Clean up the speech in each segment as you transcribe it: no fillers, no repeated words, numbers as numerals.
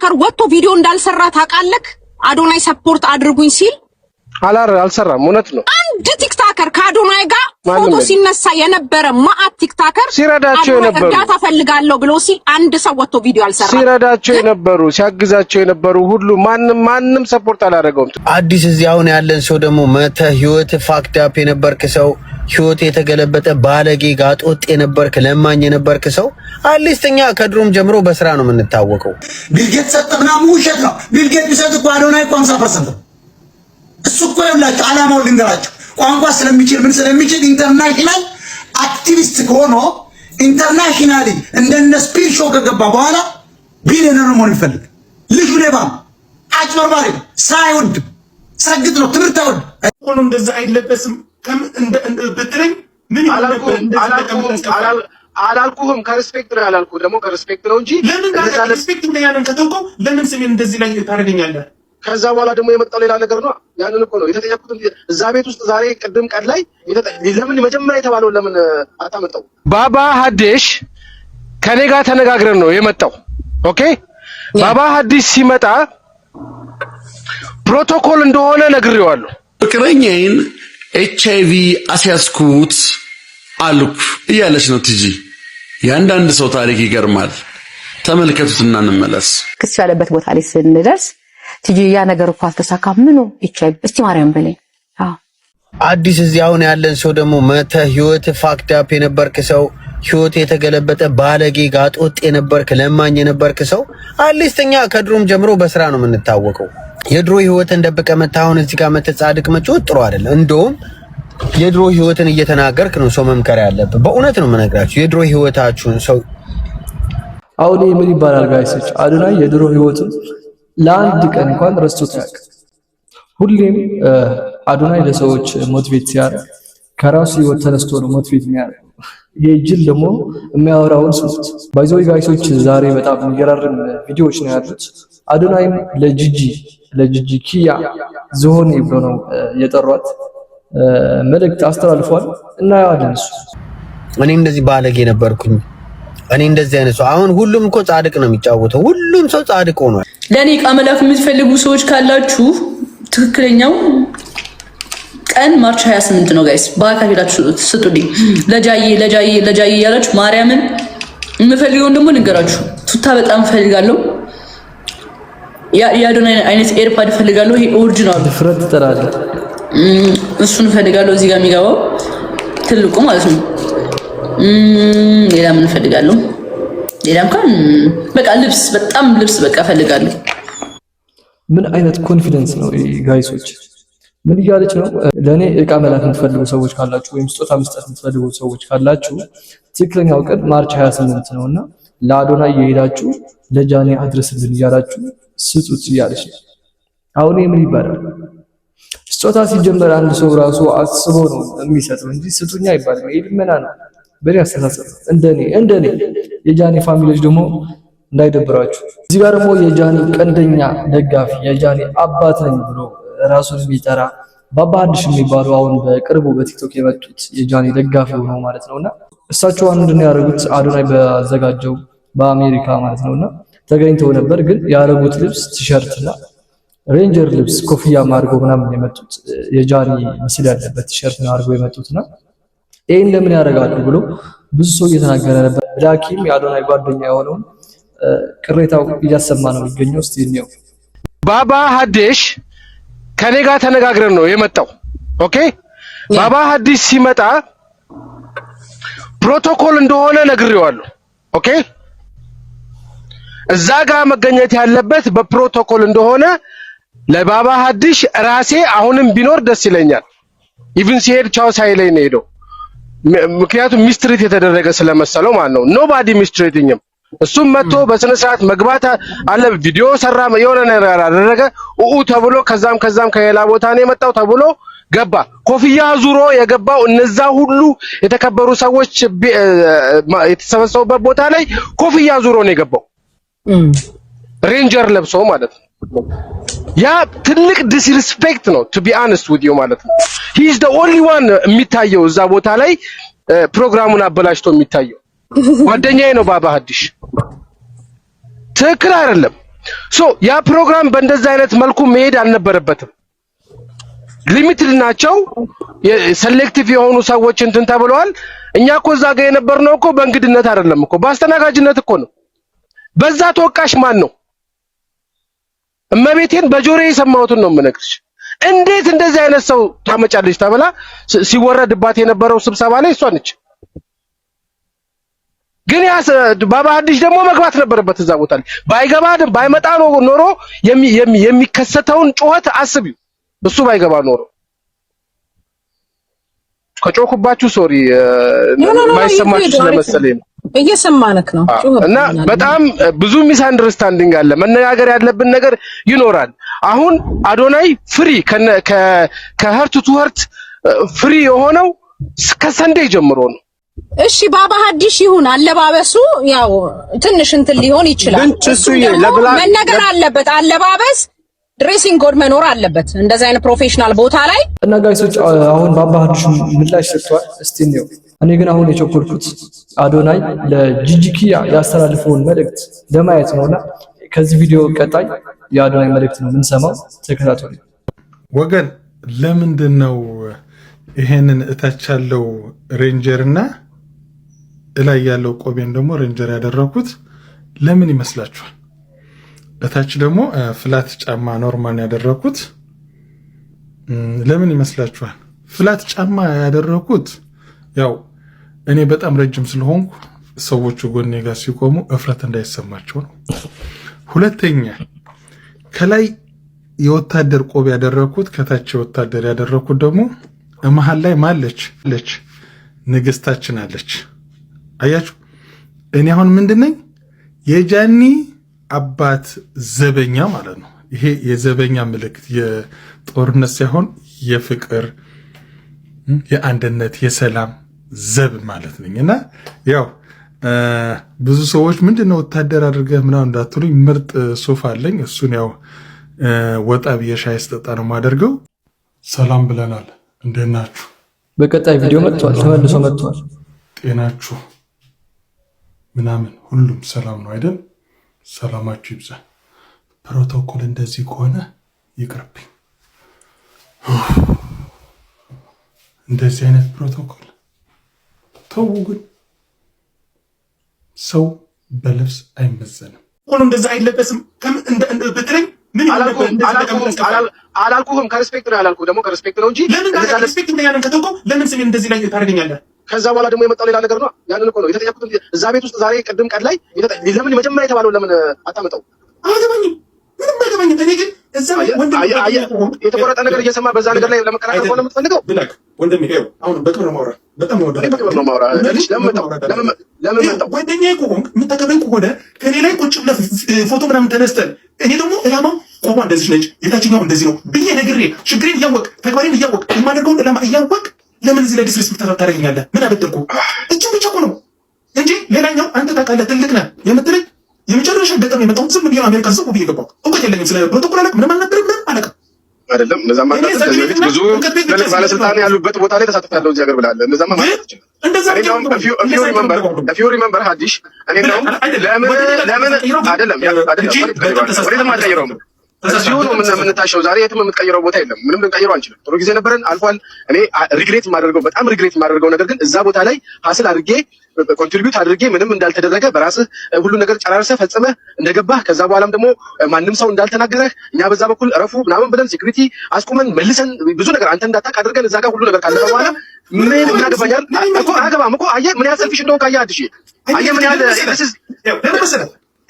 ቲክታከር ወጥቶ ቪዲዮ እንዳልሰራ ታውቃለህ አዶናይ ሰፖርት አድርጉኝ ሲል አልሰራም እውነት ነው አንድ ቲክታከር ከአዶናይ ጋር ፎቶ ሲነሳ የነበረ ማአት ቲክታከር ሲረዳቸው የነበሩ ዳታ ፈልጋለሁ ብሎ ሲል አንድ ሰው ወጥቶ ቪዲዮ አልሰራ ሲረዳቸው የነበሩ ሲያግዛቸው የነበሩ ሁሉ ማንንም ሰፖርት አላደረገውም አዲስ እዚህ አሁን ያለን ሰው ደግሞ መተ ህይወት ፋክት አፕ የነበርክ ሰው ህይወት የተገለበጠ ባለጌ ጋጦጥ የነበርክ ለማኝ የነበርክ ሰው አልስተኛ ከድሮም ጀምሮ በስራ ነው የምንታወቀው ቢልጌት ሰጥተና ሙሸት ነው ቢልጌት ቢሰጥ እኮ አዶናይ 50% እሱ እኮ ይላችሁ አላማው ልንገራችሁ ቋንቋ ስለሚችል ምን ስለሚችል ኢንተርናሽናል አክቲቪስት ሆኖ ኢንተርናሽናሊ እንደነ ስፒር ሾው ከገባ በኋላ ቢሊየነር መሆን ይፈልግ ልጁ ሌባ አጭበርባሪ ሳይወድ ሰግጥ ነው ትምህርት አይወድ ሆኖ እንደዛ አይለበስም እንደ በትረኝ ምን አላልኩህም ከሪስፔክት ነው ያላልኩ ደግሞ ከሪስፔክት ነው እንጂ ለምን ሪስፔክት እንደያለን ከተውከው ለምን ስሜን እንደዚህ ላይ ታደርገኛለህ ከዛ በኋላ ደግሞ የመጣው ሌላ ነገር ነው ያንን እኮ ነው የተጠየቁት እዛ ቤት ውስጥ ዛሬ ቅድም ቀን ላይ ለምን መጀመሪያ የተባለው ለምን አጣመጣው ባባ ሀዲሽ ከኔ ጋር ተነጋግረን ነው የመጣው ኦኬ ባባ ሀዲሽ ሲመጣ ፕሮቶኮል እንደሆነ ነግሬዋለሁ ፍቅረኛዬን ኤችአይቪ አስያዝኩት አልኩ እያለች ነው ትጂ ያንዳንድ ሰው ታሪክ ይገርማል ተመልከቱትና እንመለስ ክስ ያለበት ቦታ ላይ ስንደርስ ትጂ ያ ነገር እኮ አልተሳካም ምኑ ኤችአይቪ እስቲ ማርያም በለኝ አዲስ እዚህ አሁን ያለን ሰው ደግሞ መተ ህይወት ፋክት አፕ የነበርክ ሰው ህይወት የተገለበጠ ባለጌ ጋጦጥ የነበርክ ለማኝ የነበርክ ሰው አልስተኛ ከድሮም ጀምሮ በስራ ነው የምንታወቀው የድሮ ህይወትን ደብቀ መታውን እዚህ ጋር መተጻድቅ መጮት ጥሩ አይደለም እንደውም የድሮ ህይወትን እየተናገርክ ነው ሰው መምከር ያለበት በእውነት ነው የምነግራችሁ የድሮ ህይወታችሁን ሰው አሁን ምን ይባላል ጋይሶች አዶናይ የድሮ ህይወቱን ለአንድ ቀን እንኳን ረስቶት ያውቃል ሁሌም አዶናይ ለሰዎች ሞቲቬት ሲያደርግ ከራሱ ህይወት ተነስቶ ነው ሞቲቬት የሚያደርግ ይሄ ጅል ደግሞ የሚያወራውን ስሙት ባይዞይ ጋይሶች ዛሬ በጣም የሚገራርም ቪዲዮዎች ነው ያሉት አዶናይም ለጂጂ ኪያ ዝሆኔ ብሎ ነው የጠሯት መልእክት አስተላልፏል እና ያለን እሱ እኔ እንደዚህ ባለጌ ነበርኩኝ እኔ እንደዚህ አይነት ሰው አሁን ሁሉም እኮ ጻድቅ ነው የሚጫወተው ሁሉም ሰው ጻድቅ ሆኗል ለኔ ቃመላፍ የምትፈልጉ ሰዎች ካላችሁ ትክክለኛው ቀን ማርች 28 ነው ጋይስ በአካል ሄዳችሁ ስጡልኝ ለጃዬ ያላችሁ ማርያምን የምፈልገው ደግሞ ንገራችሁ ቱታ በጣም ፈልጋለሁ ያዶናይ አይነት ኤርፓድ ፈልጋለሁ ይሄ ኦሪጂናል ፍረት ተራለ እሱን ፈልጋለሁ እዚህ ጋር የሚገባው ትልቁ ማለት ነው ሌላ ምን ፈልጋለሁ ሌላ እንኳን በቃ በጣም ልብስ በቃ ፈልጋለሁ ምን አይነት ኮንፊደንስ ነው ጋይሶች ምን ይያለች ነው ለኔ እቃ መላክ የምትፈልጉ ሰዎች ካላችሁ ወይም ስጦታ መስጠት የምትፈልጉ ሰዎች ካላችሁ ትክክለኛው ቀን ማርች 28 ነውና ለአዶናይ እየሄዳችሁ ለጃኔ አድርስልን እያላችሁ ስጡት እያለች ነው አሁን ምን ይባላል ስጦታ ሲጀመር አንድ ሰው ራሱ አስቦ ነው የሚሰጠው እንጂ ስጡኛ አይባልም ይሄ ልመና ነው በእኔ አስተሳሰብ እንደኔ የጃኔ ፋሚሊዎች ደግሞ እንዳይደብራችሁ እዚህ ጋር ደግሞ የጃኔ ቀንደኛ ደጋፊ የጃኔ አባት ነኝ ብሎ ራሱን የሚጠራ ባባ ሀዲሽ የሚባሉ አሁን በቅርቡ በቲክቶክ የመጡት የጃኔ ደጋፊ ሆነው ማለት ነውና እሳቸው አንድ ነው ያደረጉት አዶናይ በአዘጋጀው በአሜሪካ ማለት ነውና ተገኝተው ነበር ግን ያደረጉት ልብስ ቲሸርትና ሬንጀር ልብስ ኮፍያ ማድረግ ምናምን የመጡት የጃኒ ምስል ያለበት ቲሸርት ነው አድርገው የመጡትና ይሄን ለምን ያደርጋሉ ብሎ ብዙ ሰው እየተናገረ ነበር ዳኪም የአዶናይ ጓደኛ የሆነው ቅሬታው እያሰማ ነው የሚገኘው እስቲ ነው ባባ ሀዲሽ ከኔ ጋር ተነጋግረን ነው የመጣው ኦኬ ባባ ሀዲሽ ሲመጣ ፕሮቶኮል እንደሆነ ነግሬዋለሁ ኦኬ እዛ ጋር መገኘት ያለበት በፕሮቶኮል እንደሆነ ለባባ ሀዲሽ ራሴ አሁንም ቢኖር ደስ ይለኛል ኢቭን ሲሄድ ቻው ሳይለኝ ነው ሄዶ ምክንያቱም ሚስትሪት የተደረገ ስለመሰለው ማለት ነው ኖባዲ ሚስትሪቲንግም እሱም መጥቶ በስነ ስርዓት መግባት አለ ቪዲዮ ሰራ የሆነ ነገር አደረገ ተብሎ ከዛም ከሌላ ቦታ ነው የመጣው ተብሎ ገባ ኮፍያ ዙሮ የገባው እነዛ ሁሉ የተከበሩ ሰዎች የተሰበሰቡበት ቦታ ላይ ኮፍያ ዙሮ ነው የገባው ሬንጀር ለብሶ ማለት ነው ያ ትልቅ ዲስሪስፔክት ነው to be honest with you ማለት ነው he is the only one የሚታየው እዛ ቦታ ላይ ፕሮግራሙን አበላሽቶ የሚታየው ጓደኛዬ ነው ባባ ሀዲሽ ትክክል አይደለም ያ ፕሮግራም በእንደዛ አይነት መልኩ መሄድ አልነበረበትም። ሊሚትድ ናቸው። ሴሌክቲቭ የሆኑ ሰዎች እንትን ተብለዋል። እኛ እኮ እዛ ጋር የነበርነው እኮ በእንግድነት አይደለም እኮ በአስተናጋጅነት እኮ ነው። በዛ ተወቃሽ ማን ነው? እመቤቴን በጆሮዬ የሰማሁትን ነው የምነግርሽ። እንዴት እንደዚህ አይነት ሰው ታመጫለሽ ተብላ ሲወረድባት የነበረው ስብሰባ ላይ እሷ ነች። ግን ያ ባባ ሐዲሽ ደግሞ መግባት ነበረበት እዛ ቦታ ላይ። ባይገባ ባይመጣ ኖሮ የሚከሰተውን ጩኸት አስቢው። እሱ ባይገባ ኖሮ ከጮኩባችሁ ሶሪ ማይሰማችሁ ስለመሰለኝ ነው። እየሰማንክ ነው። እና በጣም ብዙ ሚስ አንደርስታንዲንግ አለ። መነጋገር ያለብን ነገር ይኖራል። አሁን አዶናይ ፍሪ ከሀርት ቱ ሀርት ፍሪ የሆነው ከሰንዴ ጀምሮ ነው። እሺ ባባ ሐዲሽ ይሁን አለባበሱ ያው ትንሽ እንትን ሊሆን ይችላል። መነገር አለበት። አለባበስ ድሬሲንግ ኮድ መኖር አለበት እንደዚህ አይነት ፕሮፌሽናል ቦታ ላይ። እና ጋይሶች አሁን ባባ ሐዲሽ ምላሽ ሰጥቷል። እስቲ ነው እኔ ግን አሁን የቸኮልኩት አዶናይ ለጂጂኪያ ያስተላልፈውን መልእክት ለማየት ነውና ከዚህ ቪዲዮ ቀጣይ የአዶናይ መልእክት ነው የምንሰማው። ተከታተሉ ወገን። ለምንድነው ይሄንን እታች ያለው ሬንጀር እና እላይ ያለው ቆቤን ደግሞ ሬንጀር ያደረኩት ለምን ይመስላችኋል? እታች ደግሞ ፍላት ጫማ ኖርማል ያደረኩት ለምን ይመስላችኋል? ፍላት ጫማ ያደረኩት ያው እኔ በጣም ረጅም ስለሆንኩ ሰዎቹ ጎኔ ጋር ሲቆሙ እፍረት እንዳይሰማቸው ነው። ሁለተኛ ከላይ የወታደር ቆብ ያደረኩት ከታች የወታደር ያደረኩት ደግሞ መሃል ላይ ማለች ንግስታችን አለች። አያችሁ እኔ አሁን ምንድነኝ የጃኒ አባት ዘበኛ ማለት ነው። ይሄ የዘበኛ ምልክት የጦርነት ሳይሆን የፍቅር፣ የአንድነት፣ የሰላም ዘብ ማለት ነኝ። እና ያው ብዙ ሰዎች ምንድነው ወታደር አድርገህ ምናምን እንዳትሉኝ ምርጥ ሱፍ አለኝ። እሱን ያው ወጣ ብዬ ሻይ ስጠጣ ነው የማደርገው። ሰላም ብለናል። እንዴት ናችሁ? በቀጣይ ቪዲዮ መጥቷል፣ ተመልሶ መጥቷል። ጤናችሁ ምናምን ሁሉም ሰላም ነው አይደል? ሰላማችሁ ይብዛ። ፕሮቶኮል እንደዚህ ከሆነ ይቅርብኝ። እንደዚህ አይነት ፕሮቶኮል ተው። ግን ሰው በልብስ አይመዘንም። ሁሉ እንደዛ አይለበስም። በትረኝ ምን አላልኩህም። ከሪስፔክት ነው ያላልኩህ። ደግሞ ከሪስፔክት ነው እንጂ ለምን ከሪስፔክት ነው ያንን ከተውከው ለምን ስሜን እንደዚህ ላይ ታደርገኛለህ? ከዛ በኋላ ደግሞ የመጣው ሌላ ነገር ነው። ያንን እኮ ነው የተጠየቁት እዛ ቤት ውስጥ ዛሬ ቅድም ቀን ላይ ለምን መጀመሪያ የተባለው ለምን አታመጣው? አልገባኝም። ምንም አልገባኝም። እኔ ግን እዛ የተቆረጠ ነገር እየሰማ በዛ ነገር ላይ ለመከራከር ነው የምትፈልገው? ብላክ ወንድሜ ይኸው አሁን በክብር ማውራ በጣም ነው በክብር ነው ማውራ። ለምን መጣው? ጓደኛዬ ከሆንክ የምታከብረኝ ከሆነ ከኔ ላይ ቁጭ ብለህ ፎቶ ምናምን ተነስተን እኔ ደግሞ ዕላማው ቆሟ እንደዚህ ነች የታችኛው እንደዚህ ነው ብዬ ነግሬ ችግሬን እያወቅ ተግባሬን እያወቅ የማደርገውን ዕላማ እያወቅ ለምን እዚህ ላይ ዲስሪስፔክት ታደርገኛለህ? ምን አበደልኩ? እጅን ብቻ እኮ ነው እንጂ ሌላኛው አንተ ታውቃለህ ትልቅ ነህ የምትለኝ የመጨረሻ ገጠም የመጣሁት ዝም ብዬ አሜሪካ ዝም ብዬ ገባሁ። እውቀት የለኝም ስለ ፕሮቶኮል አለቅ ምንም አልነበረም አለቀ አይደለም። እነዛማ ብዙ ባለስልጣን ያሉበት ቦታ ላይ ተሳትፌያለሁ እዚህ ሀገር ብላለህ። እነዛማ ማለት ነው እንደዛ ፊው ሪመምበር ሐዲሽ እኔ ነው ለምን አይደለም ወደም አልቀይረውም። እዚሁ ነው የምንታሸው። ዛሬ የትም የምትቀይረው ቦታ የለም። ምንም ልንቀይረው አንችልም። ጥሩ ጊዜ ነበረን፣ አልፏል። እኔ በጣም ሪግሬት የማደርገው ነገር ግን እዛ ቦታ ላይ ሀስል አድርጌ ኮንትሪቢዩት አድርጌ ምንም እንዳልተደረገ በራስህ ሁሉ ነገር ጨራርሰህ ፈጽመህ እንደገባህ ከዛ በኋላም ደግሞ ማንም ሰው እንዳልተናገረህ እኛ በዛ በኩል እረፉ ምናምን ብለን ሴኩሪቲ አስቁመን መልሰን ብዙ ነገር አንተ እንዳታውቅ አድርገን እዛ ጋር ሁሉ ነገር ካለፈ በኋላ ምን እናገባኛል እኮ አገባም እኮ አየህ ምን ያህል ሰልፊሽ እንደሆንክ አየህ ሐዲሽ አየህ ምን ያህል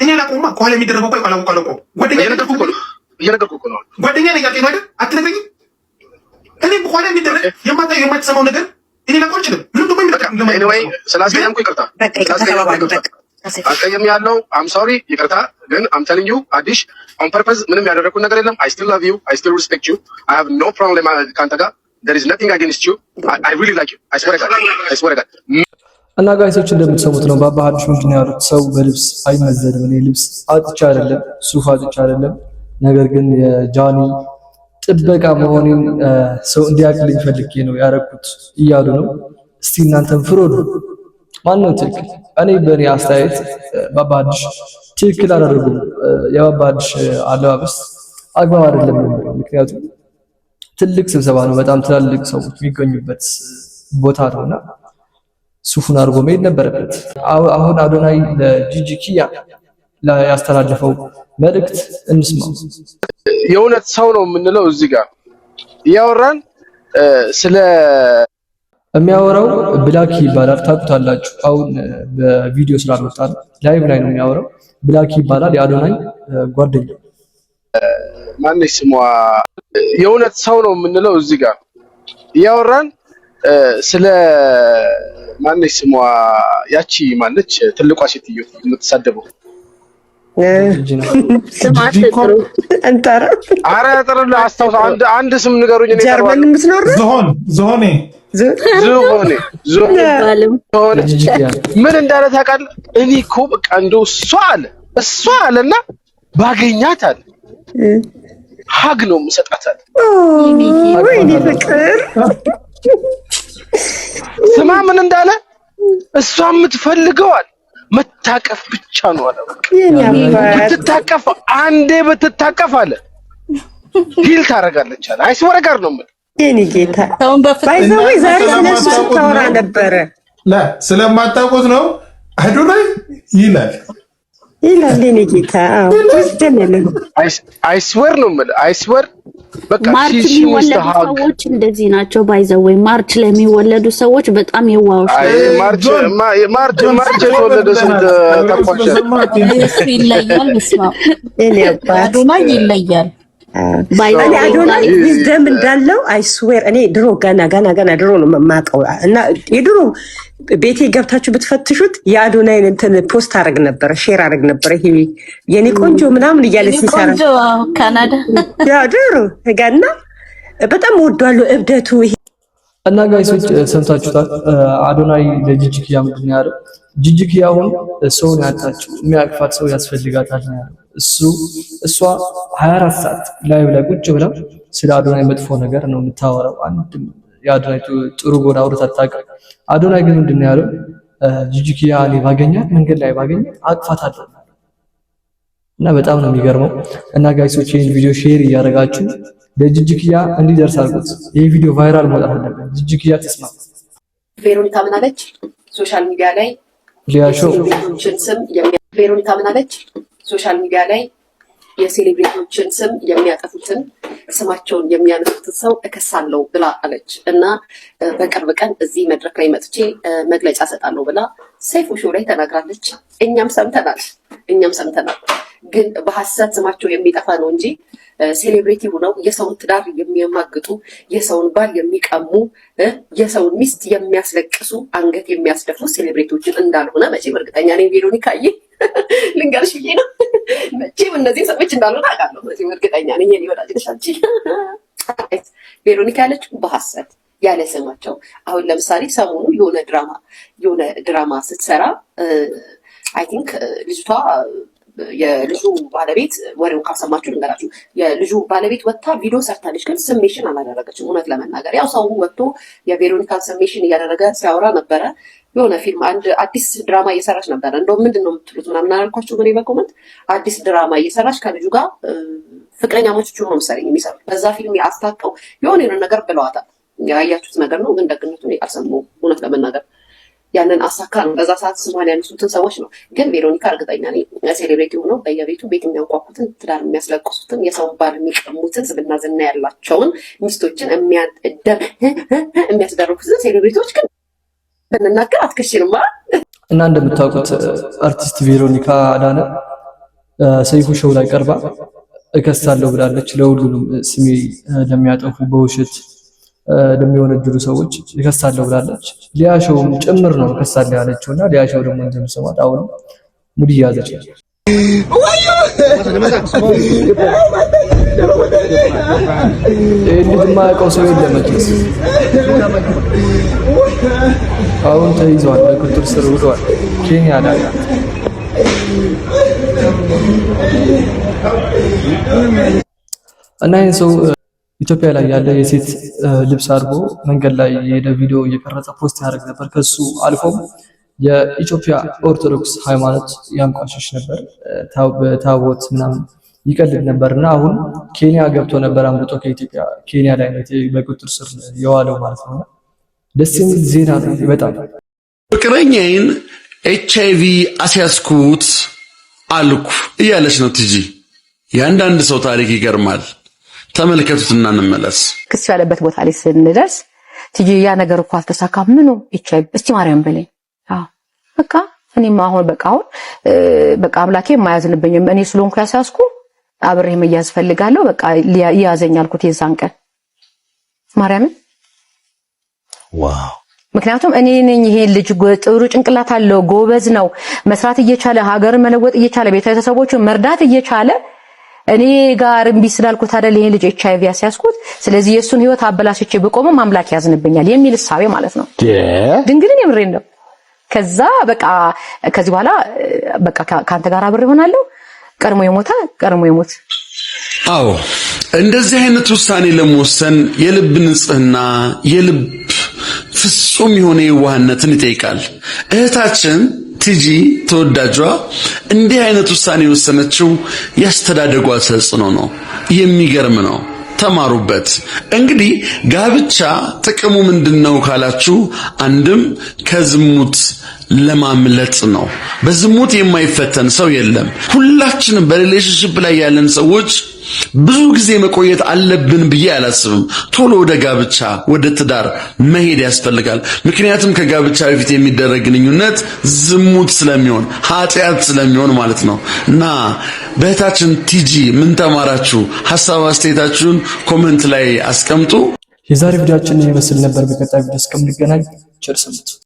እኔ ላቆማ ከኋላ የሚደረገው ቆይ ቋላቆ ጓደኛ እየነገርኩህ እኮ ነው። ጓደኛ ነኝ ያልከኝ አይደል? አትነግረኝም? እኔ በኋላ የሚደረግ የማትሰማው ነገር እኔ ላቆም አልችልም። ምንም ደግሞ የሚጠቅም ኤኒዌይ ስላስቀየምኩ ይቅርታ። አስቀየም ያለው አም ሶሪ ይቅርታ። ግን አም ቴሊንግ ዩ ሐዲሽ ኦን ፐርፐዝ ምንም ያደረኩት ነገር የለም። አይ ስቲል ላቭ ዩ አይ ስቲል ሪስፔክት ዩ አይ ሃቭ ኖ ፕሮብሌም ካንተ ጋር there is nothing against you I really like you I swear God እና ጋይሶች እንደምትሰሙት ነው ባባ ሐዲሽ ምንድን ነው ያሉት? ሰው በልብስ አይመዘንም። እኔ ልብስ አጥቻ አይደለም ሱፍ አጥቻ አይደለም፣ ነገር ግን የጃኒ ጥበቃ መሆኔን ሰው እንዲያውቅልኝ ፈልጌ ነው ያደረኩት እያሉ ነው። እስቲ እናንተም ፍረዱ። ማነው ትክክል? እኔ በእኔ አስተያየት ባባ ሐዲሽ ትክክል አላደረጉም። የባባ ሐዲሽ አለባበስ አግባብ አይደለም። ምክንያቱም ትልቅ ስብሰባ ነው፣ በጣም ትላልቅ ሰዎች የሚገኙበት ቦታ ነውና ሱፉን አድርጎ መሄድ ነበረበት። አሁን አዶናይ ለጂጂ ኪያ ያስተላለፈው መልእክት እንስማ። የእውነት ሰው ነው የምንለው እዚህ ጋር እያወራን ስለ የሚያወራው ብላኪ ይባላል። ታውቁታላችሁ። አሁን በቪዲዮ ስላልወጣ ላይቭ ላይ ነው የሚያወራው። ብላኪ ይባላል፣ የአዶናይ ጓደኛ። ማነች ስሟ? የእውነት ሰው ነው የምንለው እዚህ ጋር እያወራን ስለ ማነች ስሟ? ያቺ ማነች ትልቋ ሴትዮ የምትሳደበው? አረ ጥሩላ አስታውስ። አንድ ስም ንገሩኝ። እኔ ጀርመን የምትኖር ዞኔ ምን እንዳለ ታውቃለህ? እኔ እኮ በቃ እንደው እሷ አለና ባገኛት አለ ሀግ ነው የምሰጣት አለ። ወይኔ ፍቅር ስማ ምን እንዳለ እሷ የምትፈልገዋል መታቀፍ ብቻ ነው አለ። ብትታቀፍ አንዴ ብትታቀፍ አለ ሂል ታረጋለች አለ። አይስወረ ጋር ነው ምን የኔ ጌታ ባይዘው ዛሬ ስለሱ ታወራ ነበረ። ስለማታውቁት ነው አዶናይ ይላል የኔ ጌታ። አይስወር ነው ምን አይስወር በቃ ማርች የሚወለዱ ሰዎች እንደዚህ ናቸው። ባይዘው ማርች ለሚወለዱ ሰዎች በጣም የዋውሽ ማርች የተወለደ ስንት ተቋቋመ ይለያል። መስማ አዶናይ ይለያል። እኔ አዶናይ ዊዝደም እንዳለው አይስዌር እኔ ድሮ ገና ድሮ ነው የማውቀው እና የድሮ ቤቴ ገብታችሁ ብትፈትሹት የአዶናይን እንትን ፖስት አደረግ ነበር፣ ሼር አደረግ ነበር። ይሄ የኔ ቆንጆ ምናምን እያለ ሲሰራ ካናዳ ያ ድሮ ገና በጣም ወዷለሁ እብደቱ። ይሄ እና ጋይሶች ሰምታችሁታል። አዶናይ ለጂጂኪያ ምንድን ያለው? ጂጂኪያ አሁን ሰውን ያጣችው የሚያቅፋት ሰው ያስፈልጋታል ነው ያለው። እሷ 24 ሰዓት ላይቭ ላይ ቁጭ ብላ ስለ አዶናይ መጥፎ ነገር ነው የምታወራው። አንድም የአዶናይ ጥሩ ጎን አውርታ አታውቅም። አዶናይ ግን ምንድን ነው ያለው? ጂጂኪያ እኔ ባገኛት መንገድ ላይ ባገኛት አቅፋታለሁ እና በጣም ነው የሚገርመው። እና ጋይሶች ይሄን ቪዲዮ ሼር እያደረጋችሁ ለጂጂኪያ እንዲደርስ አድርጉት። ይሄ ቪዲዮ ቫይራል መውጣት አለበት። ጂጂኪያ ተስማ ቬሮኒካ ምን አለች? ሶሻል ሚዲያ ላይ ሊያሾ ቬሮኒካ ምን አለች? ሶሻል ሚዲያ ላይ የሴሌብሪቲዎችን ስም የሚያጠፉትን ስማቸውን የሚያነሱትን ሰው እከሳለሁ ብላ አለች እና በቅርብ ቀን እዚህ መድረክ ላይ መጥቼ መግለጫ ሰጣለሁ ብላ ሰይፉ ሾው ላይ ተናግራለች። እኛም ሰምተናል። ግን በሐሰት ስማቸው የሚጠፋ ነው እንጂ ሴሌብሪቲ ሆነው የሰውን ትዳር የሚያማግጡ፣ የሰውን ባል የሚቀሙ፣ የሰውን ሚስት የሚያስለቅሱ፣ አንገት የሚያስደፉ ሴሌብሪቲዎችን እንዳልሆነ መቼም እርግጠኛ ነኝ። ቬሮኒካዬ ልንገርሽ ብዬ ነው። መቼም እነዚህ ሰዎች እንዳልሆነ አውቃለሁ። መቼም እርግጠኛ ነኝ። የኔ ወዳጅ ነሽ አንቺ። ቬሮኒካ ያለችው በሐሰት ያለ ስማቸው። አሁን ለምሳሌ ሰሞኑን የሆነ ድራማ ስትሰራ አይ ቲንክ ልጅቷ የልጁ ባለቤት ወሬውን ካልሰማችሁ ልንገራችሁ። የልጁ ባለቤት ወጥታ ቪዲዮ ሰርታለች፣ ግን ስሜሽን አላደረገችም። እውነት ለመናገር ያው ሰው ወጥቶ የቬሮኒካን ስሜሽን እያደረገ ሲያወራ ነበረ። የሆነ ፊልም አንድ አዲስ ድራማ እየሰራች ነበረ። እንደውም ምንድን ነው የምትሉት ምናምን አላልኳችሁ እኔ በኮመንት አዲስ ድራማ እየሰራች ከልጁ ጋር ፍቅረኛሞች ሆኖ መሰለኝ የሚሰሩ በዛ ፊልም አስታቀው የሆነ ነገር ብለዋታል። ያያችሁት ነገር ነው፣ ግን ደግነቱን አልሰማሁም እውነት ለመናገር ያንን አሳካ ነው። በዛ ሰዓት ስሟን ያነሱትን ሰዎች ነው። ግን ቬሮኒካ እርግጠኛ ነኝ ሴሌብሬቲ ሆነው በየቤቱ ቤት የሚያንኳኩትን፣ ትዳር የሚያስለቅሱትን፣ የሰውን ባል የሚቀሙትን፣ ዝብና ዝና ያላቸውን ሚስቶችን የሚያስደርጉትን ሴሌብሬቲዎች ግን ብንናገር አትከሽንም ማለት እና እንደምታውቁት አርቲስት ቬሮኒካ አዳነ ሰይፉ ሾው ላይ ቀርባ እከሳለሁ ብላለች። ለሁሉንም ስሜ ለሚያጠፉ በውሸት ለሚወነጅሉ ሰዎች እከሳለሁ ብላለች። ሊያሾውም ጭምር ነው እከሳለሁ ያለችው እና ሊያሾው ደግሞ እንደምሰማት አሁን ሙድ እያዘች ነው። ልጅ የማያውቀው ሰው የለም መቼስ። አሁን ተይዘዋል፣ በቁጥጥር ስር ውለዋል። ኬንያ ላይ እና ይህን ሰው ኢትዮጵያ ላይ ያለ የሴት ልብስ አድርጎ መንገድ ላይ የሄደ ቪዲዮ እየቀረጸ ፖስት ያደርግ ነበር። ከሱ አልፎም የኢትዮጵያ ኦርቶዶክስ ሃይማኖት ያንቋሽሽ ነበር፣ ታቦት ምናምን ይቀልድ ነበርና አሁን ኬንያ ገብቶ ነበር አምልጦ ከኢትዮጵያ ኬንያ ላይ በቁጥጥር ስር የዋለው ማለት ነው። ደስ የሚል ዜና ነው በጣም። ፍቅረኛዬን ኤችአይቪ አስያዝኩት አልኩ እያለች ነው ቲጂ። የአንዳንድ ሰው ታሪክ ይገርማል። ተመልከቱትና እንመለስ። ክስ ያለበት ቦታ ላይ ስንደርስ ቲጂ ያ ነገር እኮ አልተሳካም፣ ምኑ ኤችአይቪ እስቲ ማርያም በለኝ። አዎ በቃ እኔማ አሁን በቃ አምላኬ የማያዝንብኝም እኔ ስለሆንኩ ያሳስኩ አብሬ መያዝ ፈልጋለሁ፣ በቃ ያዘኝ አልኩት የዛን ቀን ማርያምን። ዋው! ምክንያቱም እኔ ነኝ ይሄ ልጅ ጥሩ ጭንቅላት አለው፣ ጎበዝ ነው፣ መስራት እየቻለ ሀገርን መለወጥ እየቻለ ቤተሰቦቹን መርዳት እየቻለ እኔ ጋር እምቢ ስላልኩት አይደል ይሄ ልጅ ኤችአይቪ ያስያዝኩት፣ ስለዚህ የሱን ህይወት አበላሽቼ ብቆም አምላክ ያዝንብኛል የሚል እሳቤ ማለት ነው። ድንግልን የምሬን ነው። ከዛ በቃ ከዚህ በኋላ በቃ ካንተ ጋር አብሬ ሆናለሁ፣ ቀድሞ ይሞት። አዎ እንደዚህ አይነት ውሳኔ ለመወሰን የልብ ንጽህና፣ የልብ ፍጹም የሆነ የዋህነትን ይጠይቃል። እህታችን ቲጂ ተወዳጇ እንዲህ አይነት ውሳኔ የወሰነችው ያስተዳደጓ ተጽዕኖ ነው። የሚገርም ነው። ተማሩበት። እንግዲህ ጋብቻ ጥቅሙ ምንድነው ካላችሁ፣ አንድም ከዝሙት ለማምለጥ ነው። በዝሙት የማይፈተን ሰው የለም። ሁላችንም በሪሌሽንሺፕ ላይ ያለን ሰዎች ብዙ ጊዜ መቆየት አለብን ብዬ አላስብም። ቶሎ ወደ ጋብቻ ወደ ትዳር መሄድ ያስፈልጋል። ምክንያቱም ከጋብቻ በፊት የሚደረግ ግንኙነት ዝሙት ስለሚሆን ኃጢአት ስለሚሆን ማለት ነው። እና በእህታችን ቲጂ ምን ተማራችሁ? ሐሳብ አስተያየታችሁን ኮሜንት ላይ አስቀምጡ። የዛሬ ቪዲዮአችን ይመስል ነበር። በቀጣይ ቪዲዮ እስከምንገናኝ ቸር ሰንብቱ።